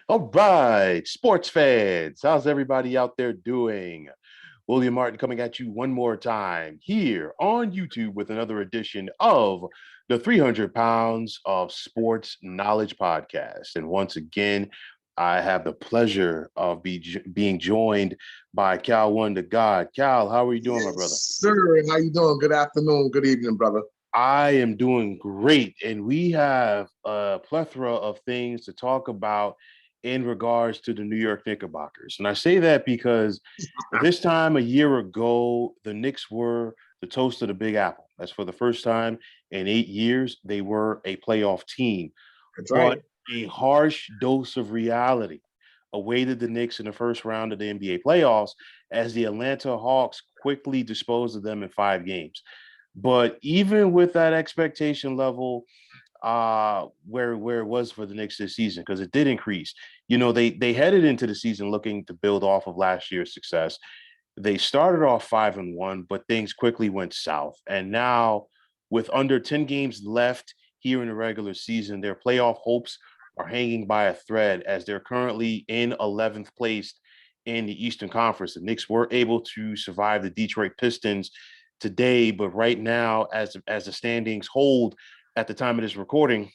All right, sports fans, how's everybody out there doing? William Martin coming at you one more time here on YouTube with another edition of the 300 Pounds of Sports Knowledge podcast. And once again, I have the pleasure of being joined by Cal One to God. Cal, how are you doing, my Yes, brother? sir. How you doing? Good afternoon. Good evening, brother. I am doing great, and we have a plethora of things to talk about in regards to the New York Knickerbockers. And I say that because this time a year ago, the Knicks were the toast of the Big Apple. That's for the first time in 8 years, they were a playoff team. That's But right. a harsh dose of reality awaited the Knicks in the first round of the NBA playoffs as the Atlanta Hawks quickly disposed of them in 5 games. But even with that expectation level, where it was for the Knicks this season, because it did increase. They headed into the season looking to build off of last year's success. They started off 5-1, but things quickly went south. And now, with under 10 games left here in the regular season, their playoff hopes are hanging by a thread as they're currently in 11th place in the Eastern Conference. The Knicks were able to survive the Detroit Pistons today, but right now, as the standings hold at the time of this recording,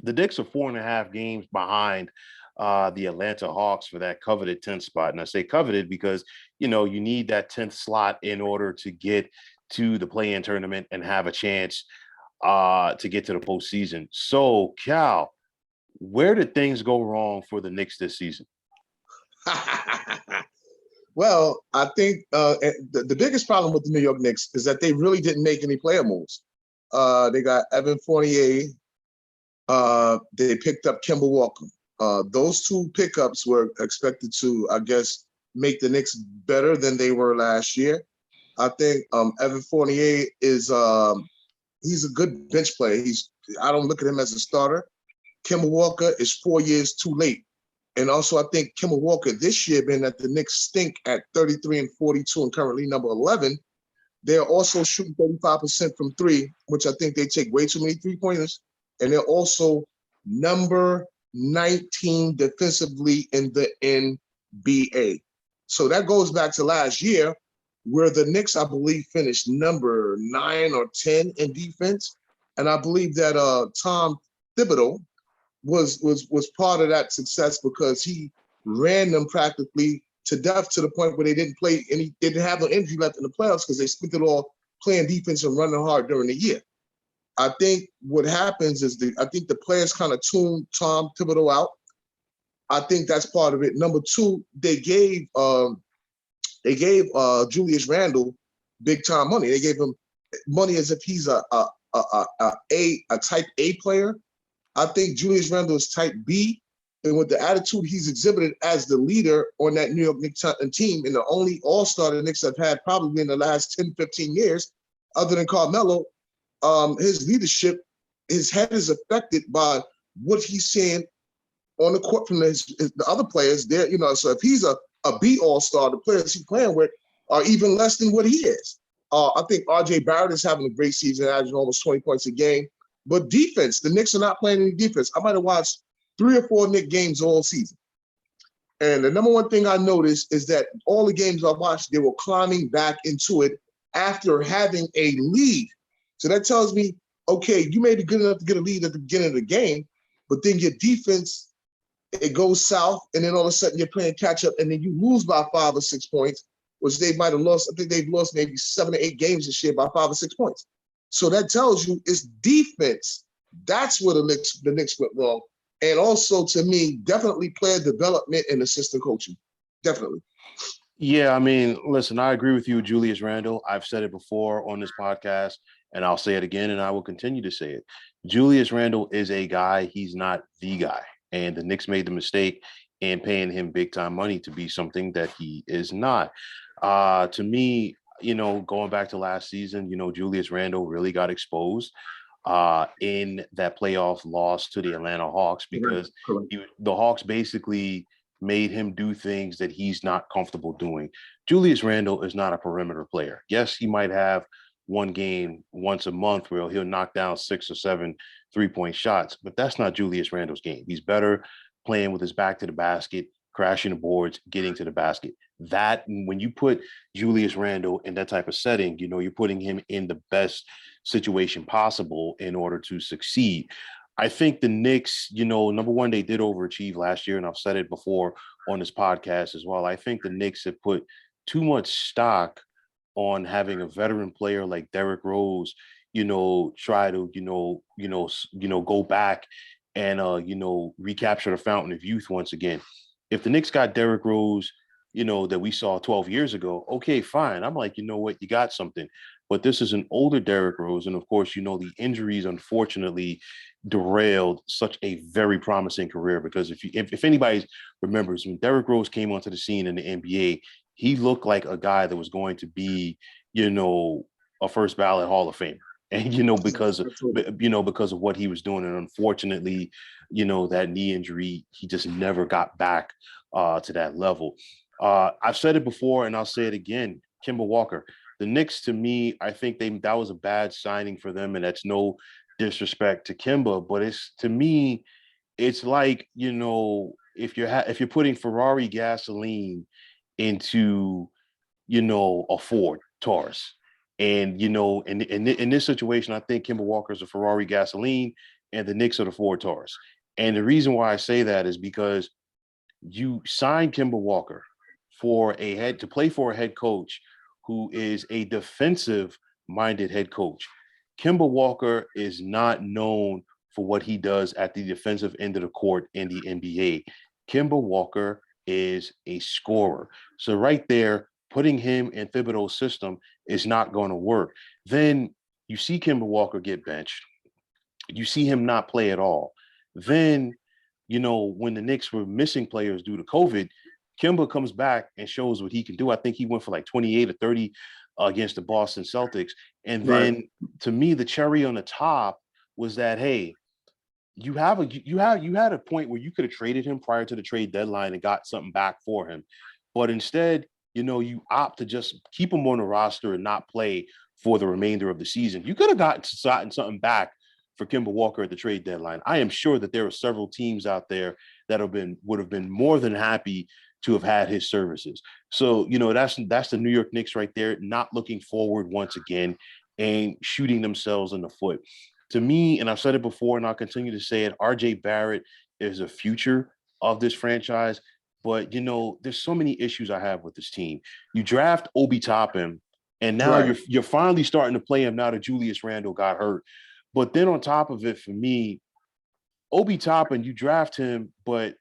the Knicks are 4.5 games behind the Atlanta Hawks for that coveted 10th spot. And I say coveted because, you need that 10th slot in order to get to the play-in tournament and have a chance to get to the postseason. So, Cal, where did things go wrong for the Knicks this season? Well, I think the biggest problem with the New York Knicks is that they really didn't make any player moves. They got Evan Fournier. They picked up Kemba Walker. Those two pickups were expected to, I guess, make the Knicks better than they were last year. I think Evan Fournier is he's a good bench player. I don't look at him as a starter. Kemba Walker is 4 years too late. And also, I think Kemba Walker this year, being that the Knicks stink at 33 and 42 and currently number 11, they're also shooting 35% from three, which I think they take way too many three-pointers. And they're also number 19 defensively in the NBA. So that goes back to last year, where the Knicks, I believe, finished number 9 or 10 in defense. And I believe that Tom Thibodeau was part of that success because he ran them practically to death to the point where they didn't play and they didn't have no energy left in the playoffs because they spent it all playing defense and running hard during the year. I think what happens is I think the players kind of tuned Tom Thibodeau out. I think that's part of it. Number two, they gave Julius Randle big time money. They gave him money as if he's a type A player. I think Julius Randle is type B. And with the attitude he's exhibited as the leader on that New York Knicks team, and the only all-star the Knicks have had probably in the last 10, 15 years, other than Carmelo, his leadership, his head is affected by what he's saying on the court from the other players there. So if he's a B all-star, the players he's playing with are even less than what he is. I think R.J. Barrett is having a great season, averaging almost 20 points a game. But defense, the Knicks are not playing any defense. I might have watched 3 or 4 Knicks games all season. And the number one thing I noticed is that all the games I watched, they were climbing back into it after having a lead. So that tells me, okay, you may be good enough to get a lead at the beginning of the game, but then your defense, it goes south, and then all of a sudden you're playing catch up, and then you lose by 5 or 6 points, which they might have lost. I think they've lost maybe 7 or 8 games this year by 5 or 6 points. So that tells you it's defense. That's where the Knicks went wrong. And also, to me, definitely player development and assistant coaching. Definitely. Yeah, I mean, listen, I agree with you, Julius Randle. I've said it before on this podcast, and I'll say it again, and I will continue to say it. Julius Randle is a guy. He's not the guy. And the Knicks made the mistake in paying him big time money to be something that he is not. To me, going back to last season, Julius Randle really got exposed in that playoff loss to the Atlanta Hawks because Correct. the Hawks basically made him do things that he's not comfortable doing. Julius Randle is not a perimeter player. Yes, he might have one game once a month where he'll knock down 6 or 7 3-point shots, but that's not Julius Randle's game. He's better playing with his back to the basket, crashing the boards, getting to the basket. That when you put Julius Randle in that type of setting, you're putting him in the best situation possible in order to succeed. I think the Knicks, number one, they did overachieve last year, and I've said it before on this podcast as well. I think the Knicks have put too much stock on having a veteran player like Derrick Rose, try to, go back and recapture the fountain of youth once again. If the Knicks got Derrick Rose, that we saw 12 years ago, okay, fine. I'm like, you know what, you got something. But this is an older Derrick Rose, and of course, the injuries unfortunately derailed such a very promising career. Because if anybody remembers, when Derrick Rose came onto the scene in the NBA, he looked like a guy that was going to be, a first ballot Hall of Famer. And because of what he was doing, and unfortunately, that knee injury, he just never got back to that level. I've said it before, and I'll say it again. Kemba Walker, the Knicks, to me, I think that was a bad signing for them, and that's no disrespect to Kemba, but to me, it's like if you're putting Ferrari gasoline into a Ford Taurus. And in this situation, I think Kemba Walker is a Ferrari gasoline, and the Knicks are the Ford Taurus. And the reason why I say that is because you signed Kemba Walker to play for a head coach who is a defensive-minded head coach. Kemba Walker is not known for what he does at the defensive end of the court in the NBA. Kemba Walker is a scorer. So right there, putting him in Thibodeau's system is not going to work. Then you see Kemba Walker get benched. You see him not play at all. Then, when the Knicks were missing players due to COVID, Kemba comes back and shows what he can do. I think he went for like 28 or 30 against the Boston Celtics. And then to me, the cherry on the top was that, hey, you had a point where you could have traded him prior to the trade deadline and got something back for him. But instead, you opt to just keep him on the roster and not play for the remainder of the season. You could have gotten something back for Kemba Walker at the trade deadline. I am sure that there are several teams out there that would have been more than happy to have had his services. So, that's the New York Knicks right there, not looking forward once again and shooting themselves in the foot. To me, and I've said it before and I'll continue to say it, RJ Barrett is a future of this franchise. But, there's so many issues I have with this team. You draft Obi Toppin, and now you're finally starting to play him now that Julius Randle got hurt. But then on top of it, for me, Obi Toppin, you draft him, but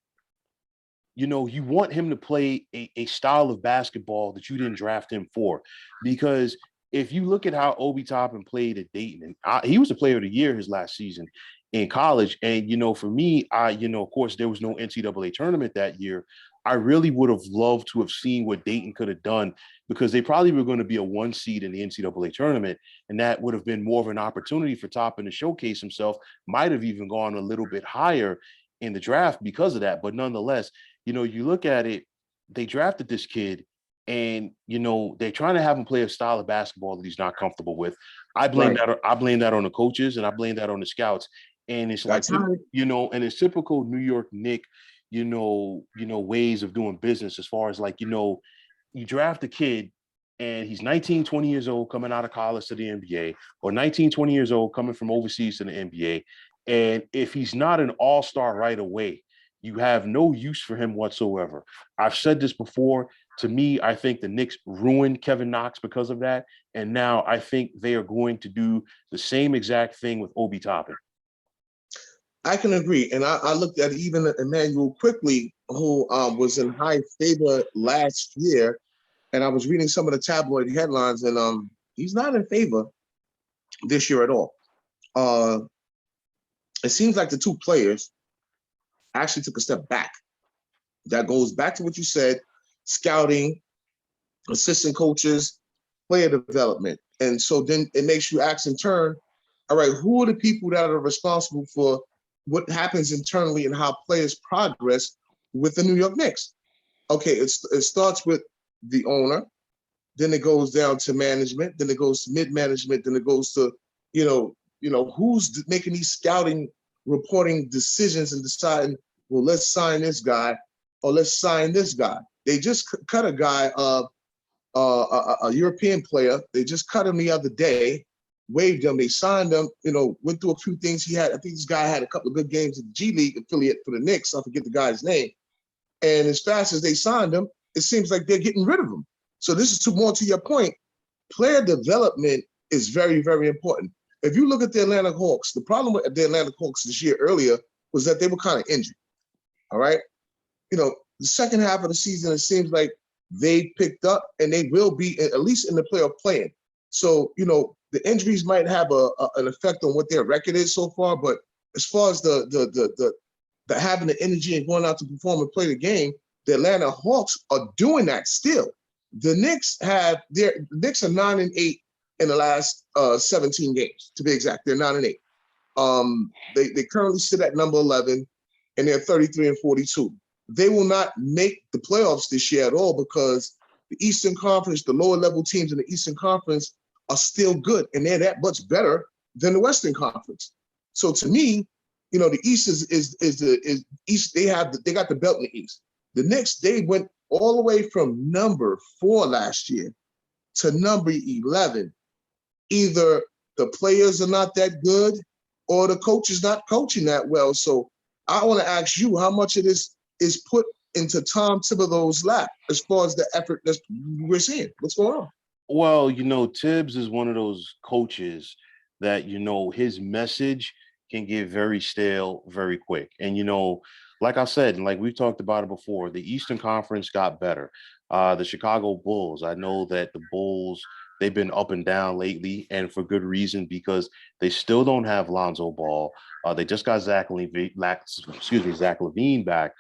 you want him to play a style of basketball that you didn't draft him for. Because if you look at how Obi Toppin played at Dayton, and he was the player of the year his last season in college. And, for me, of course, there was no NCAA tournament that year. I really would have loved to have seen what Dayton could have done, because they probably were going to be a 1 seed in the NCAA tournament. And that would have been more of an opportunity for Toppin to showcase himself, might have even gone a little bit higher in the draft because of that. But nonetheless, you look at it, they drafted this kid, and they're trying to have him play a style of basketball that he's not comfortable with. I blame that on the coaches, and I blame that on the scouts. And it's like, and it's typical New York Knick, ways of doing business, as far as like, you draft a kid and he's 19, 20 years old coming out of college to the NBA, or 19, 20 years old coming from overseas to the NBA. And if he's not an all-star right away, you have no use for him whatsoever. I've said this before. To me, I think the Knicks ruined Kevin Knox because of that. And now I think they are going to do the same exact thing with Obi Toppin. I can agree. And I looked at even Emmanuel Quickly, who was in high favor last year. And I was reading some of the tabloid headlines, and he's not in favor this year at all. It seems like the two players actually took a step back. That goes back to what you said: scouting, assistant coaches, player development. And so then it makes you ask in turn, all right, who are the people that are responsible for what happens internally and how players progress with the New York Knicks? Okay, it starts with the owner, then it goes down to management, then it goes to mid-management, then it goes to, who's making these scouting, reporting decisions and deciding well, let's sign this guy or let's sign this guy. They just cut a guy, a European player. They just cut him the other day, waived him. They signed him, went through a few things. I think this guy had a couple of good games in the G League affiliate for the Knicks. I forget the guy's name. And as fast as they signed him, it seems like they're getting rid of him. So this is more to your point. Player development is very, very important. If you look at the Atlanta Hawks, the problem with the Atlanta Hawks this year earlier was that they were kind of injured. All right. The second half of the season, it seems like they picked up and they will be at least in the playoff playing. So, the injuries might have an effect on what their record is so far. But as far as the having the energy and going out to perform and play the game, the Atlanta Hawks are doing that still. The Knicks are 9-8 in the last 17 games, to be exact. They're 9-8. They currently sit at number 11, and they're 33-42. They will not make the playoffs this year at all because the Eastern Conference, the lower level teams in the Eastern Conference are still good, and they're that much better than the Western Conference. So to me, the East is the East. They got the belt in the East. The Knicks, they went all the way from number 4 last year to number 11. Either the players are not that good or the coach is not coaching that well. So I want to ask you, how much of this is put into Tom Thibodeau's lap as far as the effort that we're seeing? What's going on? Well, Tibbs is one of those coaches that, his message can get very stale very quick. And, like I said, and like we've talked about it before, the Eastern Conference got better. The Chicago Bulls, I know that the Bulls, they've been up and down lately, and for good reason, because they still don't have Lonzo Ball. They just got Zach Levine back.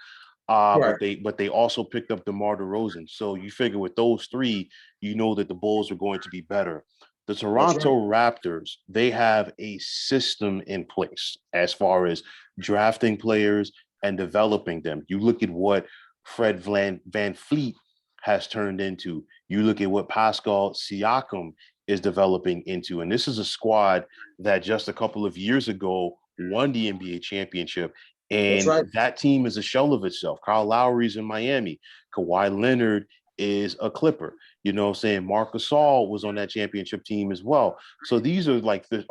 Right. But they also picked up DeMar DeRozan. So you figure with those three, that the Bulls are going to be better. The Toronto Raptors, they have a system in place as far as drafting players and developing them. You look at what Fred Van Fleet has turned into. You look at what Pascal Siakam is developing into. And this is a squad that just a couple of years ago won the NBA championship. And that team is a shell of itself. Kyle Lowry's in Miami. Kawhi Leonard is a Clipper. You know what I'm saying? Marc Gasol was on that championship team as well. So these are like the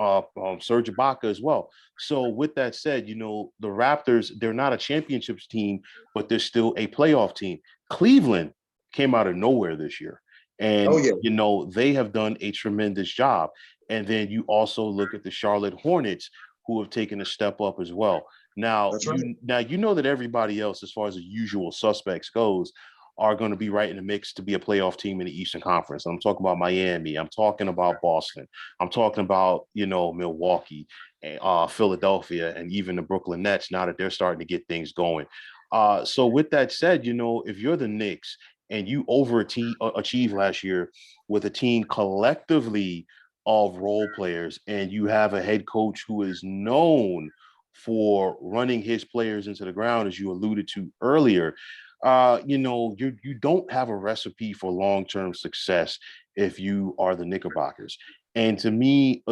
Serge Ibaka as well. So with that said, the Raptors, they're not a championships team, but they're still a playoff team. Cleveland came out of nowhere this year. And, they have done a tremendous job. And then you also look at the Charlotte Hornets, who have taken a step up as well. Now, that everybody else, as far as the usual suspects goes, are going to be right in the mix to be a playoff team in the Eastern Conference. I'm talking about Miami. I'm talking about Boston. I'm talking about, Milwaukee, Philadelphia, and even the Brooklyn Nets now that they're starting to get things going. So with that said, if you're the Knicks and you overachieve last year with a team collectively of role players, and you have a head coach who is known for running his players into the ground, as you alluded to earlier, you don't have a recipe for long-term success if you are the Knickerbockers. And to me,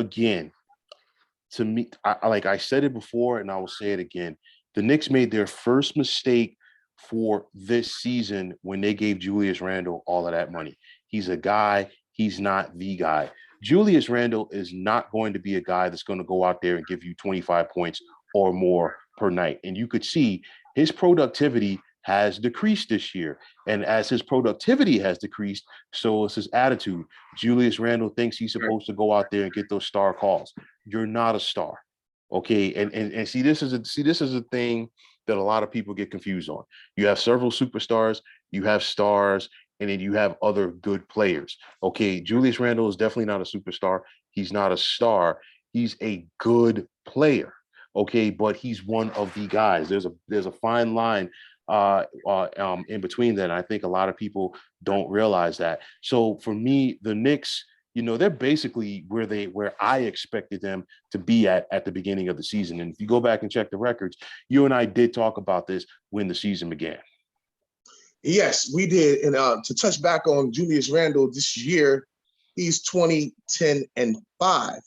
like I said it before, and I will say it again, the Knicks made their first mistake for this season when they gave Julius Randle all of that money. He's a guy, he's not the guy. Julius Randle is not going to be a guy that's going to go out there and give you 25 points or more per night. And you could see his productivity has decreased this year. And as his productivity has decreased, so is his attitude. Julius Randle thinks he's supposed to go out there and get those star calls. You're not a star. Okay. And see, this is a thing that a lot of people get confused on. You have several superstars, you have stars, and then you have other good players. Okay. Julius Randle is definitely not a superstar. He's not a star. He's a good player. Okay, but he's one of the guys. There's a fine line in between that. And I think a lot of people don't realize that. So for me, the Knicks, they're basically where I expected them to be at the beginning of the season. And if you go back and check the records, you and I did talk about this when the season began. Yes, we did. And to touch back on Julius Randle this year, he's 20, 10, and 5.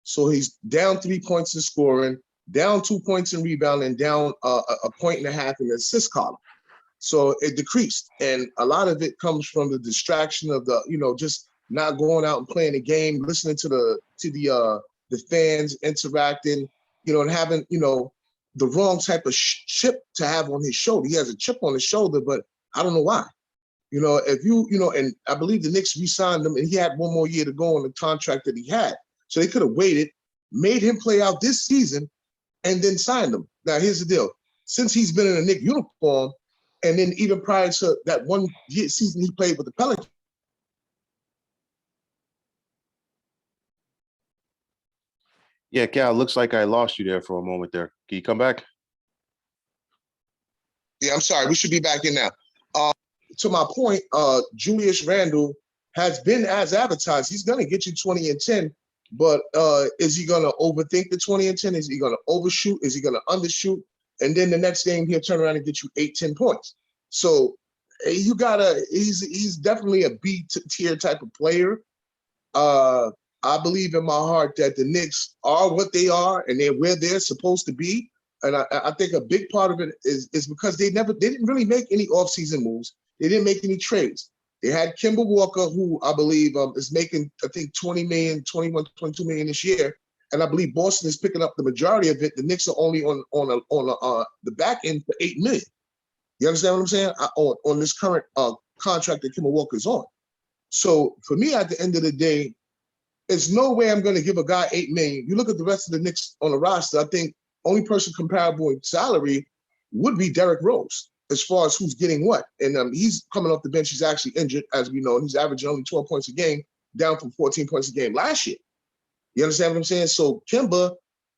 So he's down 3 points in scoring. down 2 points in rebound, and down a point and a half in the assist column. So it decreased. And a lot of it comes from the distraction of just not going out and playing the game, listening to the fans, interacting, and having, the wrong type of chip to have on his shoulder. He has a chip on his shoulder, but I don't know why. If and I believe the Knicks re-signed him, and he had one more year to go on the contract that he had. So they could have waited, made him play out this season, and then signed him. Now, here's the deal. Since he's been in a Knicks uniform, and then even prior to that one season he played with the Pelicans. Yeah, Cal, looks like I lost you there for a moment there. Can you come back? Yeah, I'm sorry. We should be back in now. To my point, Julius Randle has been as advertised. He's going to get you 20 and 10, but is he going to overthink the 20 and 10? Is he going to overshoot? Is he going to undershoot? And then the next game he'll turn around and get you 8-10 points. So he's definitely a B tier type of player. I believe in my heart that the Knicks are what they are, and they're where they're supposed to be. And I think a big part of it is because they didn't really make any offseason moves. They didn't make any trades. They had Kemba Walker, who I believe is making, I think, 20 million, 21, 22 million this year. And I believe Boston is picking up the majority of it. The Knicks are only on the back end for 8 million. You understand what I'm saying? On this current contract that Kemba Walker is on. So for me, at the end of the day, there's no way I'm going to give a guy 8 million. You look at the rest of the Knicks on the roster, I think only person comparable in salary would be Derrick Rose, as far as who's getting what. And he's coming off the bench. He's actually injured, as we know, and he's averaging only 12 points a game, down from 14 points a game last year. You understand what I'm saying? So Kemba,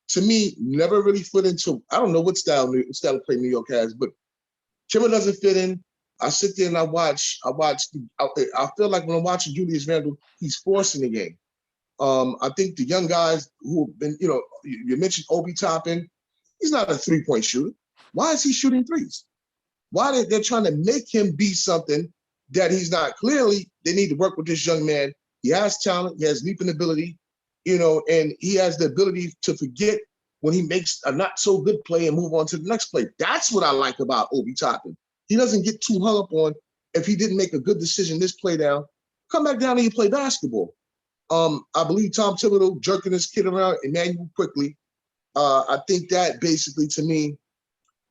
to me, never really fit into, I don't know what style of play New York has, but Kemba doesn't fit in. I sit there and I feel like when I'm watching Julius Randle, he's forcing the game. I think the young guys who have been, you mentioned Obi Toppin, he's not a three-point shooter. Why is he shooting threes? Why they're trying to make him be something that he's not? Clearly, they need to work with this young man. He has talent, he has leaping ability, and he has the ability to forget when he makes a not so good play and move on to the next play. That's what I like about Obi Toppin. He doesn't get too hung up on if he didn't make a good decision this play down. Come back down and you play basketball. I believe Tom Thibodeau jerking his kid around Emmanuel quickly. I think that basically, to me,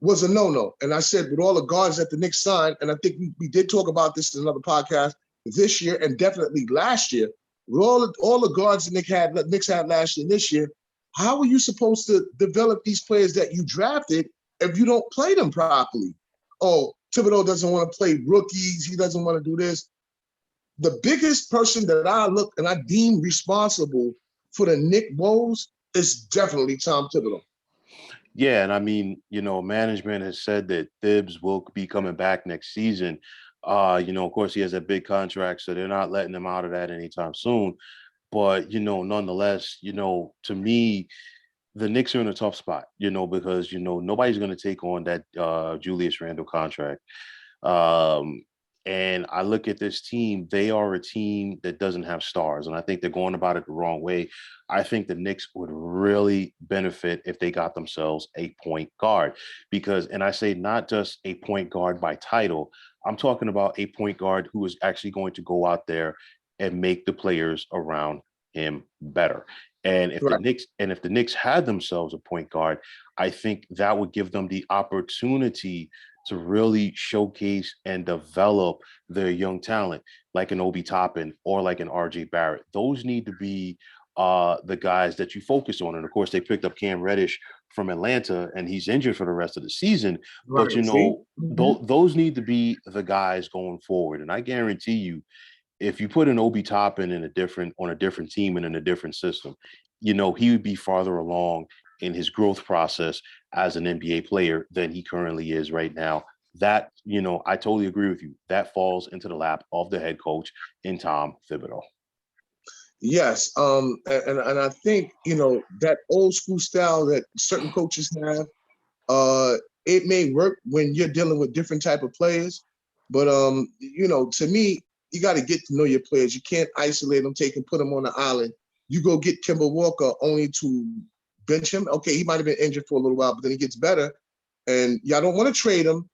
was a no-no. And I said, with all the guards that the Knicks signed, and I think we did talk about this in another podcast this year and definitely last year, with all the guards the Knicks had last year and this year, how are you supposed to develop these players that you drafted if you don't play them properly? Oh, Thibodeau doesn't want to play rookies. He doesn't want to do this. The biggest person that I look and I deem responsible for the Knicks woes is definitely Tom Thibodeau. Yeah, and I mean, management has said that Thibs will be coming back next season. Of course, he has a big contract, so they're not letting him out of that anytime soon. But, nonetheless, to me, the Knicks are in a tough spot, because, nobody's going to take on that Julius Randle contract. And I look at this team, they are a team that doesn't have stars. And I think they're going about it the wrong way. I think the Knicks would really benefit if they got themselves a point guard and I say not just a point guard by title, I'm talking about a point guard who is actually going to go out there and make the players around him better. And if the Knicks had themselves a point guard, I think that would give them the opportunity to really showcase and develop their young talent, like an Obi Toppin or like an RJ Barrett. Those need to be the guys that you focus on. And of course, they picked up Cam Reddish from Atlanta, and he's injured for the rest of the season. Right. But those need to be the guys going forward. And I guarantee you, if you put an Obi Toppin on a different team and in a different system, he would be farther along in his growth process as an NBA player than he currently is right now. That, I totally agree with you. That falls into the lap of the head coach in Tom Thibodeau. Yes. And I think, that old school style that certain coaches have, it may work when you're dealing with different type of players. But, to me, you got to get to know your players. You can't isolate them, put them on the island. You go get Kemba Walker only to bench him. Okay, he might have been injured for a little while, but then he gets better. And y'all don't want to trade him.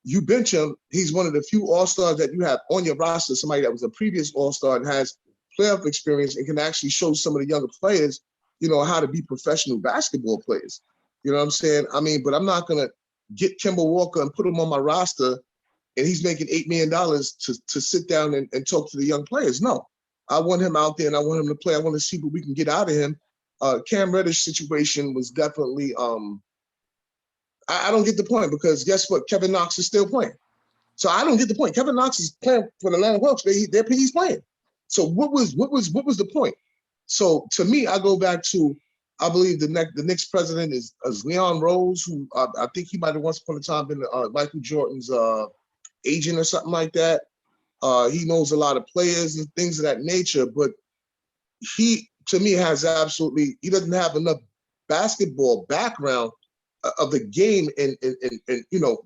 You bench him. He's one of the few all-stars that you have on your roster, somebody that was a previous all-star and has playoff experience and can actually show some of the younger players, how to be professional basketball players. You know what I'm saying? I mean, but I'm not going to get Kemba Walker and put him on my roster and he's making $8 million to sit down and talk to the young players. No, I want him out there and I want him to play. I want to see what we can get out of him. Cam Reddish situation was definitely, I don't get the point because guess what? Kevin Knox is still playing. So I don't get the point. Kevin Knox is playing for the Atlanta Hawks. He's playing. So what was the point? So to me, I go back to, I believe the Knicks president is Leon Rose, who I think he might have once upon a time been Michael Jordan's agent or something like that. He knows a lot of players and things of that nature, but he, to me, he doesn't have enough basketball background of the game and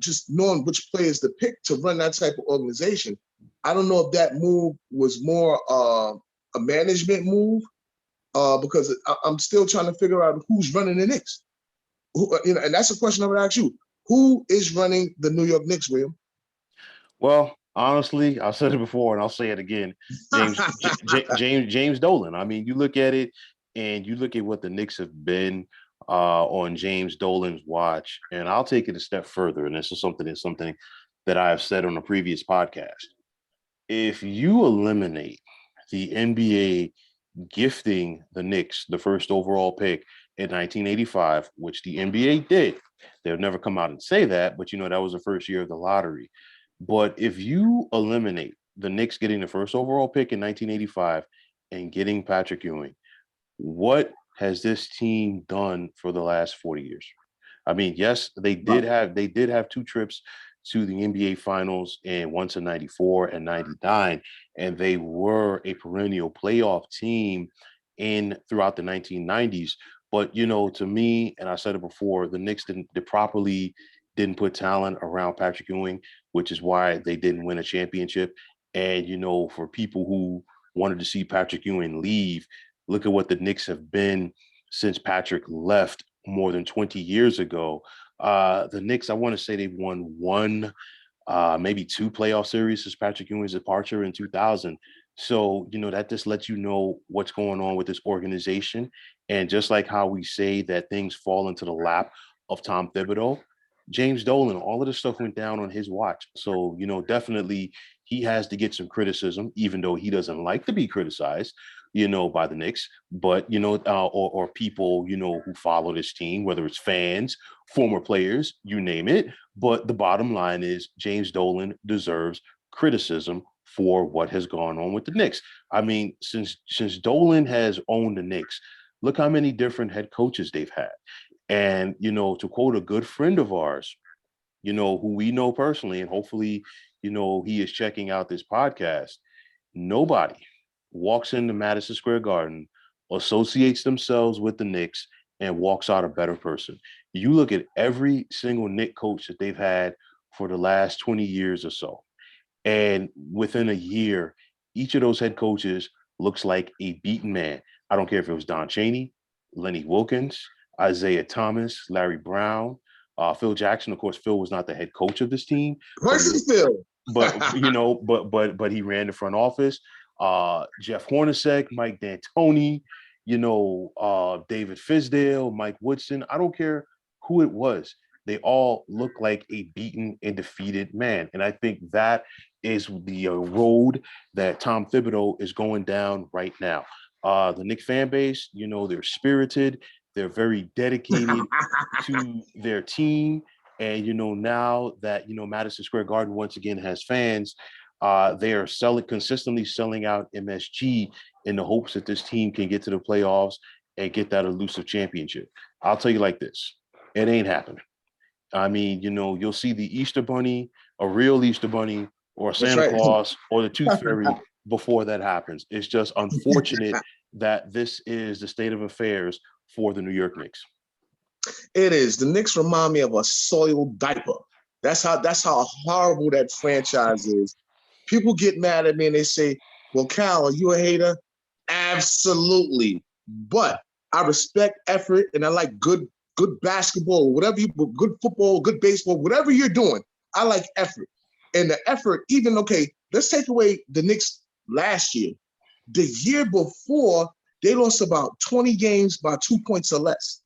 just knowing which players to pick to run that type of organization. I don't know if that move was more a management move because I'm still trying to figure out who's running the Knicks. And that's a question I would ask you. Who is running the New York Knicks, William? Well, honestly, I've said it before and I'll say it again. James Dolan. I mean, you look at it and you look at what the Knicks have been on James Dolan's watch, and I'll take it a step further. And this is something that I've said on a previous podcast. If you eliminate the NBA gifting the Knicks the first overall pick in 1985, which the NBA did, they'll never come out and say that, but that was the first year of the lottery. But if you eliminate the Knicks getting the first overall pick in 1985 and getting Patrick Ewing, what has this team done for the last 40 years? I mean, yes, they did have two trips to the NBA Finals, and once in 94 and 99, and they were a perennial playoff team throughout the 1990s. But, to me, and I said it before, the Knicks properly didn't put talent around Patrick Ewing, which is why they didn't win a championship. And, for people who wanted to see Patrick Ewing leave, look at what the Knicks have been since Patrick left more than 20 years ago. The Knicks, I want to say they've won one, maybe two playoff series since Patrick Ewing's departure in 2000. So, that just lets you know what's going on with this organization. And just like how we say that things fall into the lap of Tom Thibodeau, James Dolan, all of this stuff went down on his watch. So, definitely he has to get some criticism, even though he doesn't like to be criticized, by the Knicks, but, or people, who follow this team, whether it's fans, former players, you name it. But the bottom line is James Dolan deserves criticism for what has gone on with the Knicks. I mean, since Dolan has owned the Knicks, look how many different head coaches they've had. And, to quote a good friend of ours, who we know personally, and hopefully, he is checking out this podcast, nobody walks into Madison Square Garden, associates themselves with the Knicks, and walks out a better person. You look at every single Knick coach that they've had for the last 20 years or so, and within a year, each of those head coaches looks like a beaten man. I don't care if it was Don Chaney, Lenny Wilkens, Isaiah Thomas, Larry Brown, Phil Jackson. Of course, Phil was not the head coach of this team. Where's Phil? But he ran the front office. Jeff Hornacek, Mike D'Antoni, David Fizdale, Mike Woodson. I don't care who it was. They all look like a beaten and defeated man. And I think that is the road that Tom Thibodeau is going down right now. The Knicks fan base, they're spirited. They're very dedicated to their team. And, now that, Madison Square Garden once again has fans, they are consistently selling out MSG in the hopes that this team can get to the playoffs and get that elusive championship. I'll tell you like this, it ain't happening. I mean, you'll see the Easter Bunny, a real Easter Bunny, or Santa Claus, or the Tooth Fairy before that happens. It's just unfortunate that this is the state of affairs for the New York Knicks. It is. The Knicks remind me of a soiled diaper. That's how horrible that franchise is. People get mad at me and they say, well, Cal, are you a hater? Absolutely. But I respect effort, and I like good basketball, whatever you, good football, good baseball, whatever you're doing. I like effort, and the effort. Even okay, let's take away the Knicks last year. The year before, they lost about 20 games by 2 points or less.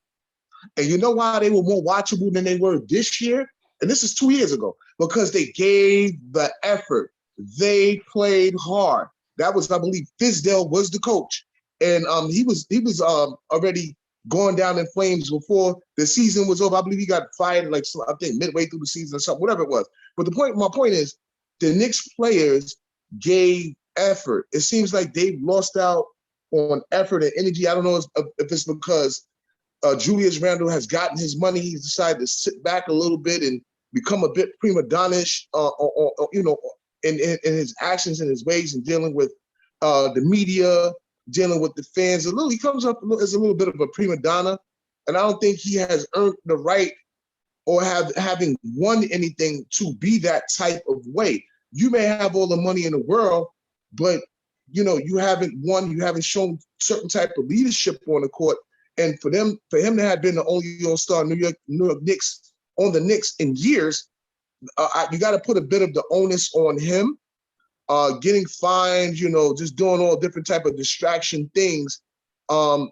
And you know why they were more watchable than they were this year? And this is 2 years ago, because they gave the effort. They played hard. That was, I believe, Fizdale was the coach, and he was already going down in flames before the season was over. I believe he got fired like I think midway through the season or something, whatever it was. But my point is, the Knicks players gave effort. It seems like they've lost out on effort and energy. I don't know if it's because Julius Randle has gotten his money. He's decided to sit back a little bit and become a bit prima donna-ish, in his actions and his ways and dealing with the media, dealing with the fans. He comes up as a little bit of a prima donna, and I don't think he has earned the right or having won anything to be that type of way. You may have all the money in the world, but you haven't won. You haven't shown certain type of leadership on the court. And for him to have been the only All-Star New York Knicks on the Knicks in years, you got to put a bit of the onus on him. Getting fined, just doing all different type of distraction things, kind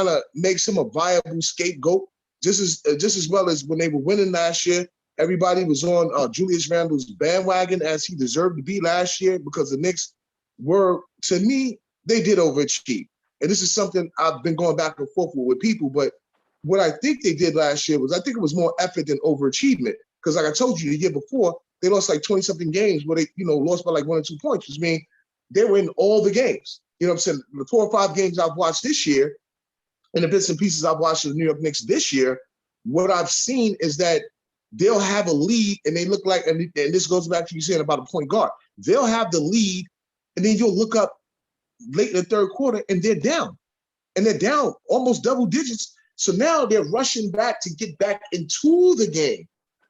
of makes him a viable scapegoat. Just as well as when they were winning last year, everybody was on Julius Randle's bandwagon, as he deserved to be last year, because the Knicks were, to me, they did overachieve. And this is something I've been going back and forth with people. But what I think they did last year was, I think it was more effort than overachievement. Because like I told you, the year before, they lost like 20-something games where they, lost by like 1 or 2 points, which means they were in all the games. You know what I'm saying? The 4 or 5 games I've watched this year, and the bits and pieces I've watched of the New York Knicks this year, what I've seen is that they'll have a lead, and they look like, and this goes back to you saying about a point guard. They'll have the lead, and then you'll look up late in the third quarter, and they're down. And they're down almost double digits. So now they're rushing back to get back into the game.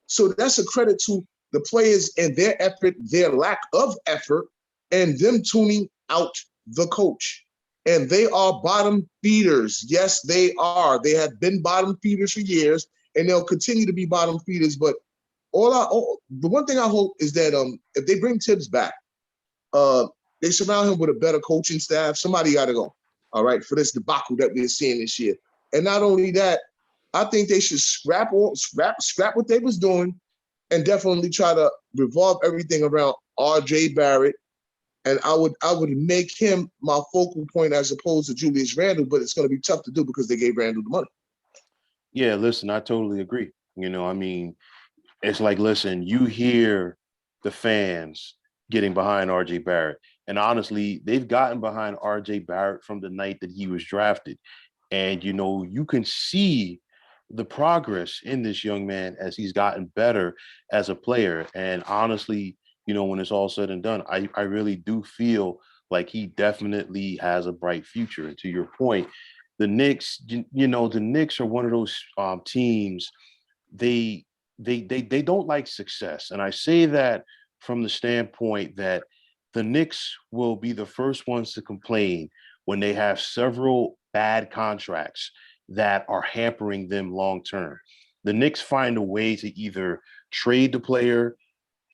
So that's a credit to the players and their effort, their lack of effort, and them tuning out the coach. And they are bottom feeders. Yes, they are. They have been bottom feeders for years, and they'll continue to be bottom feeders. But the one thing I hope is that if they bring Tibbs back, they surround him with a better coaching staff. Somebody got to go, all right, for this debacle that we're seeing this year. And not only that, I think they should scrap what they was doing, and definitely try to revolve everything around R.J. Barrett. And I would make him my focal point as opposed to Julius Randle, but it's going to be tough to do because they gave Randle the money. Yeah, listen, I totally agree. I mean, it's like, listen, you hear the fans getting behind RJ Barrett. And honestly, they've gotten behind RJ Barrett from the night that he was drafted. And, you can see the progress in this young man as he's gotten better as a player. And honestly, when it's all said and done, I really do feel like he definitely has a bright future. And to your point, the Knicks, the Knicks are one of those teams. They they don't like success, and I say that from the standpoint that the Knicks will be the first ones to complain when they have several bad contracts that are hampering them long term. The Knicks find a way to either trade the player,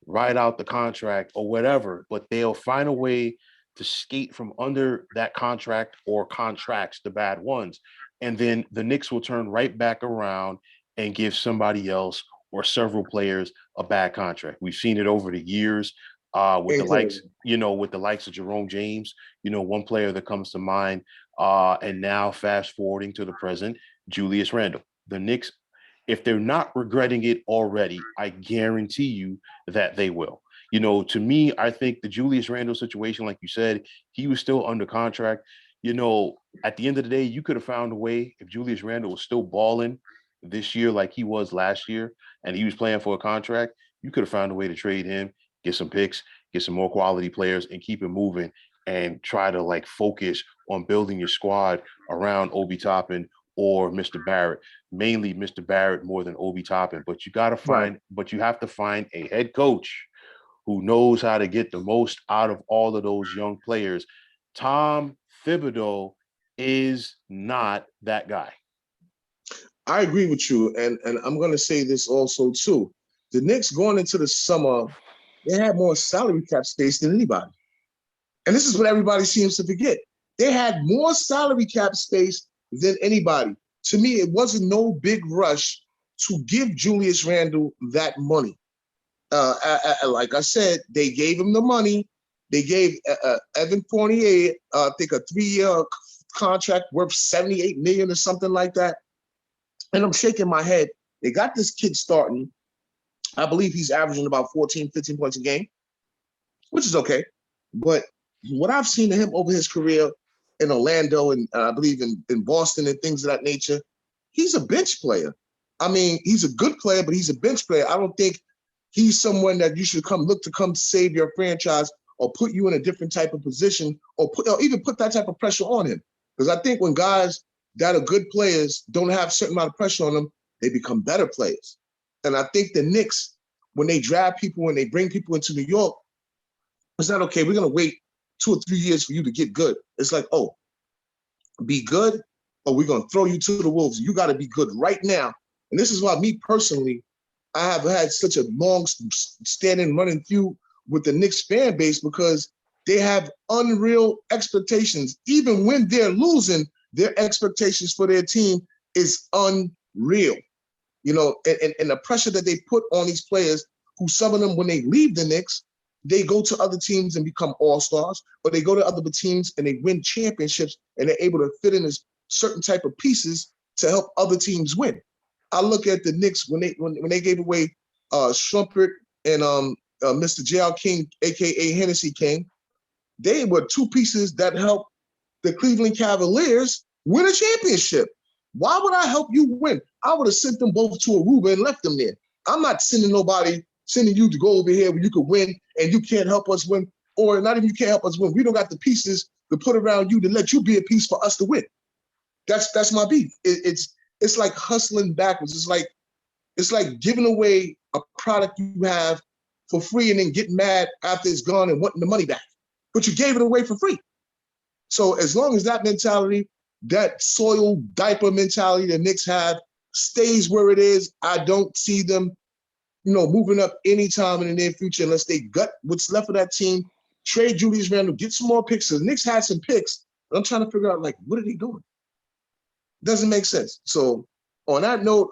ride out the contract, or whatever, but they'll find a way to skate from under that contract or contracts, the bad ones. And then the Knicks will turn right back around and give somebody else or several players a bad contract. We've seen it over the years with the likes, with the likes of Jerome James, one player that comes to mind. And now fast forwarding to the present, Julius Randle. The Knicks, if they're not regretting it already, I guarantee you that they will. To me, I think the Julius Randle situation, like you said, he was still under contract. At the end of the day, you could have found a way if Julius Randle was still balling this year like he was last year and he was playing for a contract, you could have found a way to trade him, get some picks, get some more quality players, and keep it moving and try to focus on building your squad around Obi Toppin or Mr. Barrett, mainly Mr. Barrett more than Obi Toppin. But Right. you have to find a head coach who knows how to get the most out of all of those young players. Tom Thibodeau is not that guy. I agree with you, and I'm going to say this also too. The Knicks going into the summer, they had more salary cap space than anybody, and this is what everybody seems to forget. They had more salary cap space than anybody. To me, it wasn't no big rush to give Julius Randle that money. Like I said, they gave him the money. They gave Evan Fournier, I think, a 3-year contract worth $78 million or something like that. And I'm shaking my head. They got this kid starting. I believe he's averaging about 14, 15 points a game, which is okay. But what I've seen of him over his career in Orlando and I believe in Boston and things of that nature, he's a bench player. I mean, he's a good player, but he's a bench player. I don't think he's someone that you should come save your franchise or put you in a different type of position or even put that type of pressure on him. Because I think when guys that are good players don't have a certain amount of pressure on them, they become better players. And I think the Knicks, when they draft people, when they bring people into New York, it's not okay. We're going to wait 2 or 3 years for you to get good. It's like, oh, be good or we're going to throw you to the wolves. You got to be good right now. And this is why me personally, I have had such a long standing running feud with the Knicks fan base because they have unreal expectations. Even when they're losing, their expectations for their team is unreal. You know, and the pressure that they put on these players, who some of them, when they leave the Knicks, they go to other teams and become all-stars, or they go to other teams and they win championships and they're able to fit in a certain type of pieces to help other teams win. I look at the Knicks when they gave away Shumpert and Mr. J.L. King, a.k.a. Hennessy King. They were two pieces that helped the Cleveland Cavaliers win a championship. Why would I help you win? I would have sent them both to Aruba and left them there. I'm not sending you to go over here where you could win and you can't help us win, or not even you can't help us win. We don't got the pieces to put around you to let you be a piece for us to win. That's my beef. It's like hustling backwards. It's like giving away a product you have for free and then getting mad after it's gone and wanting the money back. But you gave it away for free. So as long as that mentality, that soil diaper mentality the Knicks have stays where it is, I don't see them, moving up anytime in the near future unless they gut what's left of that team, trade Julius Randle, get some more picks. The Knicks had some picks. I'm trying to figure out, what are they doing? Doesn't make sense. So on that note,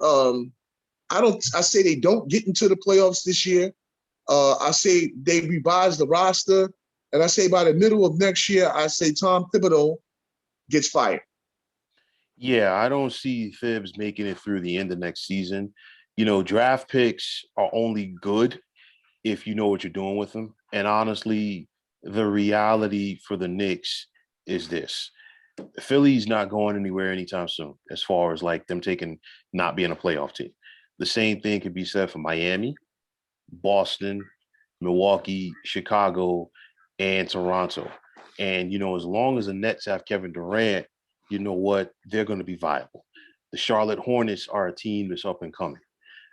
I say they don't get into the playoffs this year. I say they revise the roster. And I say by the middle of next year, I say Tom Thibodeau gets fired. Yeah, I don't see Thibs making it through the end of next season. Draft picks are only good if you know what you're doing with them. And honestly, the reality for the Knicks is this. Philly's not going anywhere anytime soon, as far as them not being a playoff team. The same thing could be said for Miami, Boston, Milwaukee, Chicago, and Toronto. And, as long as the Nets have Kevin Durant, you know what? They're going to be viable. The Charlotte Hornets are a team that's up and coming.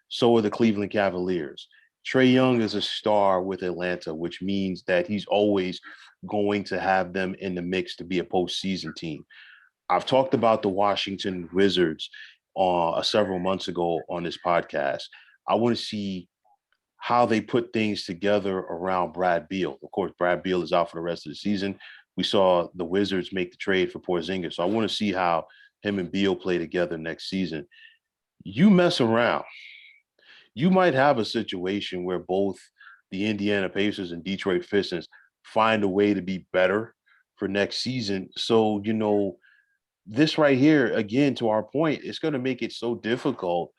So are the Cleveland Cavaliers. Trae Young is a star with Atlanta, which means that he's always going to have them in the mix to be a postseason team. I've talked about the Washington Wizards several months ago on this podcast. I want to see how they put things together around Brad Beal. Of course, Brad Beal is out for the rest of the season. We saw the Wizards make the trade for Porzingis. So I want to see how him and Beal play together next season. You mess around, you might have a situation where both the Indiana Pacers and Detroit Pistons find a way to be better for next season. So, this right here, again, to our point, it's going to make it so difficult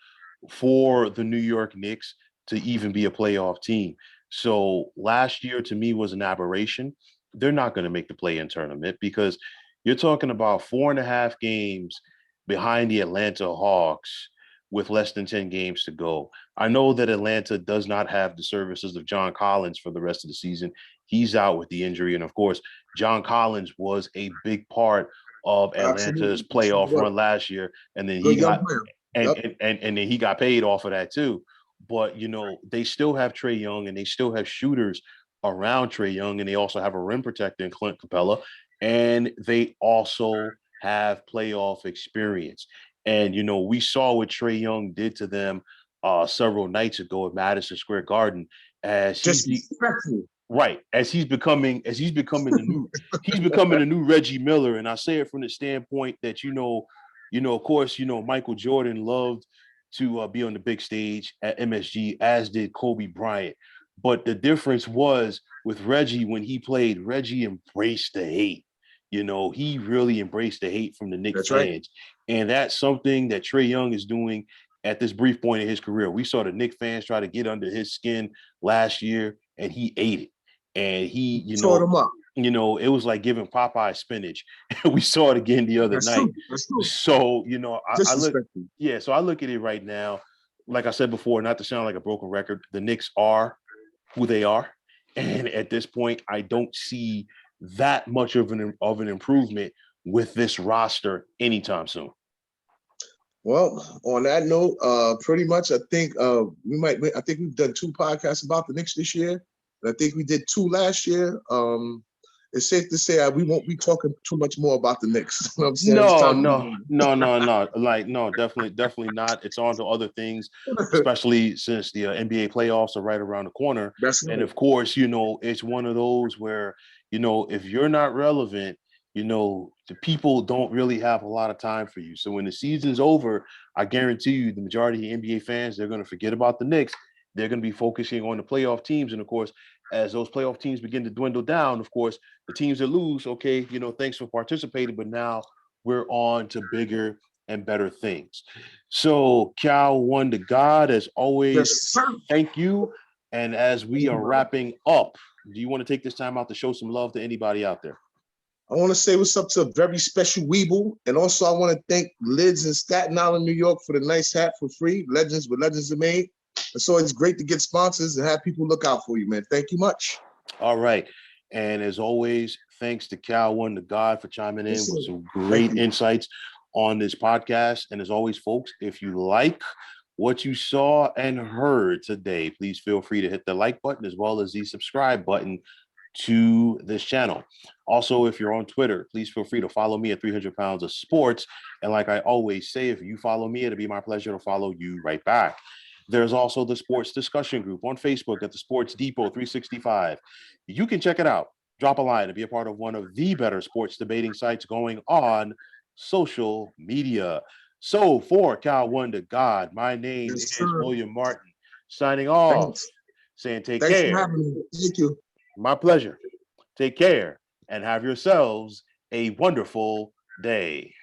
for the New York Knicks to even be a playoff team. So last year to me was an aberration. They're not going to make the play-in tournament because you're talking about 4.5 games behind the Atlanta Hawks with less than 10 games to go. I know that Atlanta does not have the services of John Collins for the rest of the season. He's out with the injury. And of course, John Collins was a big part of Atlanta's Absolutely. playoff run last year. And then Good young player. and then he got paid off of that too. But they still have Trae Young and they still have shooters around Trae Young, and they also have a rim protector in Clint Capella, and they also have playoff experience. And, we saw what Trae Young did to them several nights ago at Madison Square Garden as Disrespectful. right, he's becoming the new Reggie Miller. And I say it from the standpoint that, of course, Michael Jordan loved to be on the big stage at MSG, as did Kobe Bryant. But the difference was with Reggie, when he played, Reggie embraced the hate. He really embraced the hate from the Knicks That's right. fans. And that's something that Trae Young is doing at this brief point in his career. We saw the Knicks fans try to get under his skin last year, and he ate it. And he, Tore them up. it was like giving Popeye spinach. We saw it again the other That's night. true. That's true. So, I look, Disrespectful. yeah, so I look at it right now. Like I said before, not to sound like a broken record, the Knicks are who they are. And at this point, I don't see that much of an improvement with this roster anytime soon. Well, on that note, pretty much, I think I think we've done 2 podcasts about the Knicks this year. And I think we did 2 last year. It's safe to say we won't be talking too much more about the Knicks. You know what I'm saying? No. Like, no, definitely not. It's on to other things, especially since the NBA playoffs are right around the corner. That's And right. of course, it's one of those where, if you're not relevant, the people don't really have a lot of time for you. So when the season's over, I guarantee you the majority of NBA fans, they're going to forget about the Knicks. They're going to be focusing on the playoff teams. And of course, as those playoff teams begin to dwindle down, of course, the teams that lose, okay, thanks for participating, but now we're on to bigger and better things. So, Cal, one to God, as always, Yes, sir. thank you. And as we are wrapping up, do you want to take this time out to show some love to anybody out there? I want to say what's up to a very special Weeble. And also I want to thank Lids in Staten Island, New York for the nice hat for free. Legends with Legends are made. It's always great to get sponsors and have people look out for you, man. Thank you much. All right. And as always, thanks to Cal, one to God, for chiming in with some great insights on this podcast. And as always, folks, if you like what you saw and heard today, please feel free to hit the like button as well as the subscribe button to this channel. Also, if you're on Twitter, please feel free to follow me at 300 Pounds of Sports. And like I always say, if you follow me, it'll be my pleasure to follow you right back. There's also the sports discussion group on Facebook at the Sports Depot 365. You can check it out. Drop a line and be a part of one of the better sports debating sites going on social media. So for Cal One to God, my name is William Martin, signing off, saying take care. Thanks for having me. Thank you. My pleasure. Take care and have yourselves a wonderful day.